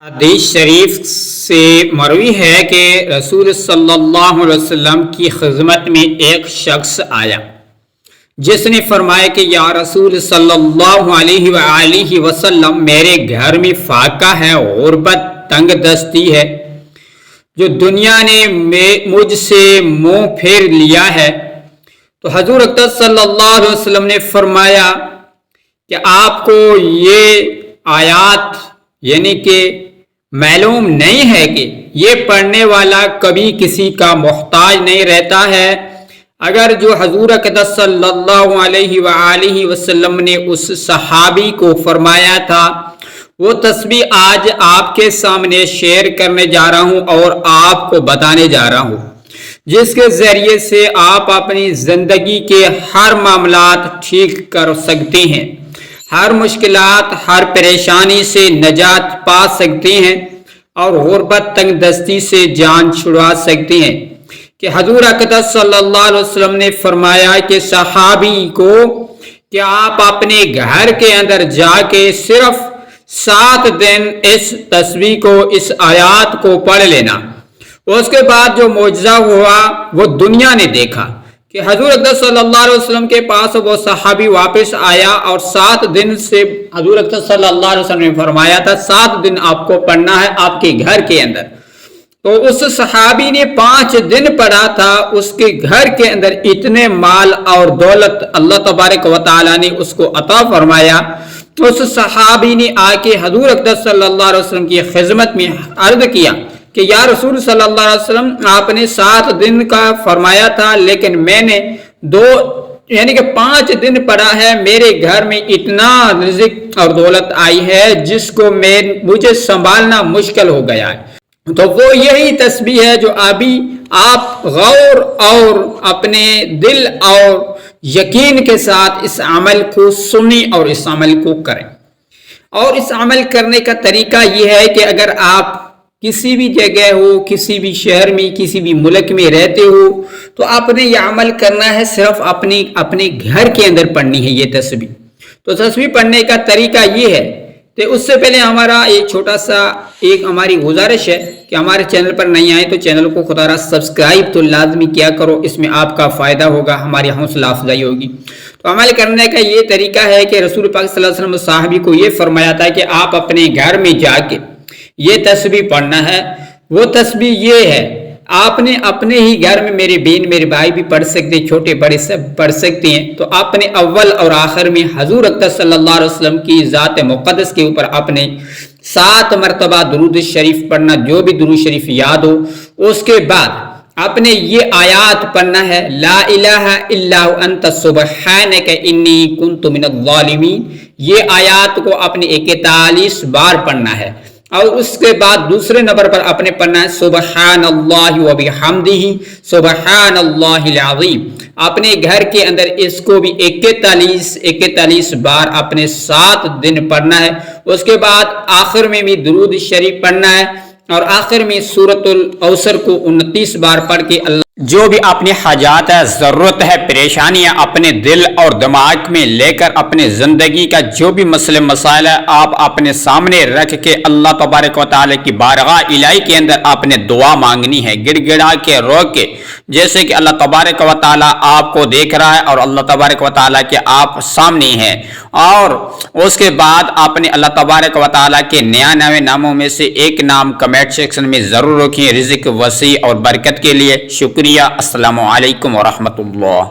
حدیث شریف سے مروی ہے کہ رسول صلی اللہ علیہ وسلم کی خدمت میں ایک شخص آیا جس نے فرمایا کہ یا رسول صلی اللہ علیہ وآلہ وسلم، میرے گھر میں فاقہ ہے، غربت، تنگ دستی ہے، جو دنیا نے مجھ سے منہ پھیر لیا ہے۔ تو حضور اقدس صلی اللہ علیہ وسلم نے فرمایا کہ آپ کو یہ آیات یعنی کہ معلوم نہیں ہے کہ یہ پڑھنے والا کبھی کسی کا محتاج نہیں رہتا ہے۔ اگر جو حضور اقدس صلی اللہ علیہ وآلہ وسلم نے اس صحابی کو فرمایا تھا، وہ تسبیح آج آپ کے سامنے شیئر کرنے جا رہا ہوں اور آپ کو بتانے جا رہا ہوں، جس کے ذریعے سے آپ اپنی زندگی کے ہر معاملات ٹھیک کر سکتے ہیں، ہر مشکلات، ہر پریشانی سے نجات پا سکتے ہیں اور غربت، تنگ دستی سے جان چھڑوا سکتے ہیں۔ کہ حضور اقدس صلی اللہ علیہ وسلم نے فرمایا کہ صحابی کو کہ آپ اپنے گھر کے اندر جا کے صرف 7 دن اس تسبیح کو، اس آیات کو پڑھ لینا۔ اس کے بعد جو معجزہ ہوا وہ دنیا نے دیکھا کہ حضور اقدس صلی اللہ علیہ وسلم کے پاس وہ صحابی واپس آیا اور 7 دن سے حضور اقدس صلی اللہ علیہ وسلم نے فرمایا تھا 7 دن آپ کو پڑھنا ہے آپ کے گھر کے اندر۔ تو اس صحابی نے 5 دن پڑھا تھا، اس کے گھر کے اندر اتنے مال اور دولت اللہ تبارک و تعالیٰ نے اس کو عطا فرمایا۔ اس صحابی نے آ کے حضور اقدس صلی اللہ علیہ وسلم کی خدمت میں عرض کیا کہ یا رسول صلی اللہ علیہ وسلم، آپ نے 7 دن کا فرمایا تھا لیکن میں نے 5 دن پڑھا ہے، میرے گھر میں اتنا رزق اور دولت آئی ہے جس کو مجھے سنبھالنا مشکل ہو گیا ہے۔ تو وہ یہی تسبیح ہے جو ابھی آپ غور اور اپنے دل اور یقین کے ساتھ اس عمل کو سنیں اور اس عمل کو کریں۔ اور اس عمل کرنے کا طریقہ یہ ہے کہ اگر آپ کسی بھی جگہ ہو، کسی بھی شہر میں، کسی بھی ملک میں رہتے ہو، تو آپ نے یہ عمل کرنا ہے، صرف اپنے گھر کے اندر پڑھنی ہے یہ تسبیح۔ تو تسبیح پڑھنے کا طریقہ یہ ہے کہ اس سے پہلے ہمارا ایک چھوٹا سا ہماری گزارش ہے کہ ہمارے چینل پر نہیں آئے تو چینل کو خدا را سبسکرائب تو لازمی کیا کرو، اس میں آپ کا فائدہ ہوگا، ہماری حوصلہ افزائی ہوگی۔ تو عمل کرنے کا یہ طریقہ ہے کہ رسول پاک صلی اللہ علیہ وسلم صحابی کو یہ فرمایا تھا کہ آپ اپنے گھر میں جا کے یہ تسبیح پڑھنا ہے۔ وہ تسبیح یہ ہے، آپ نے اپنے ہی گھر میں، میرے بہن میرے بھائی بھی پڑھ سکتے ہیں، چھوٹے بڑے سب پڑھ سکتے ہیں۔ تو آپ نے اول اور آخر میں حضور اقدس صلی اللہ علیہ وسلم کی ذات مقدس کے اوپر اپنے 7 مرتبہ درود شریف پڑھنا، جو بھی درود شریف یاد ہو۔ اس کے بعد آپ نے یہ آیات پڑھنا ہے، لا الہ الا انت سبحانک انی کنت من الظالمین۔ یہ آیات کو آپ نے 41 بار پڑھنا ہے۔ اور اس کے بعد دوسرے نمبر پر آپ نے پڑھنا ہے سبحان اللہ و بحمدہ سبحان اللہ العظیم۔ اپنے گھر کے اندر اس کو بھی 41 بار اپنے 7 دن پڑھنا ہے۔ اس کے بعد آخر میں بھی درود شریف پڑھنا ہے اور آخر میں سورۃ الکوثر کو 29 بار پڑھ کے اللہ جو بھی اپنی حاجات ہے، ضرورت ہے، پریشانیاں اپنے دل اور دماغ میں لے کر اپنے زندگی کا جو بھی مسئلے مسائل ہے آپ اپنے سامنے رکھ کے اللہ تبارک و تعالیٰ کی بارگاہ الہی کے اندر آپ نے دعا مانگنی ہے، گڑ گڑا کے رو کے، جیسے کہ اللہ تبارک و تعالیٰ آپ کو دیکھ رہا ہے اور اللہ تبارک و تعالیٰ کے آپ سامنے ہیں۔ اور اس کے بعد آپ نے اللہ تبارک و تعالیٰ کے 99 ناموں میں سے ایک نام کمنٹ سیکشن میں ضرور رکھیں، رزق وسیع اور برکت کے لیے۔ شکریہ۔ السلام علیکم ورحمۃ اللہ۔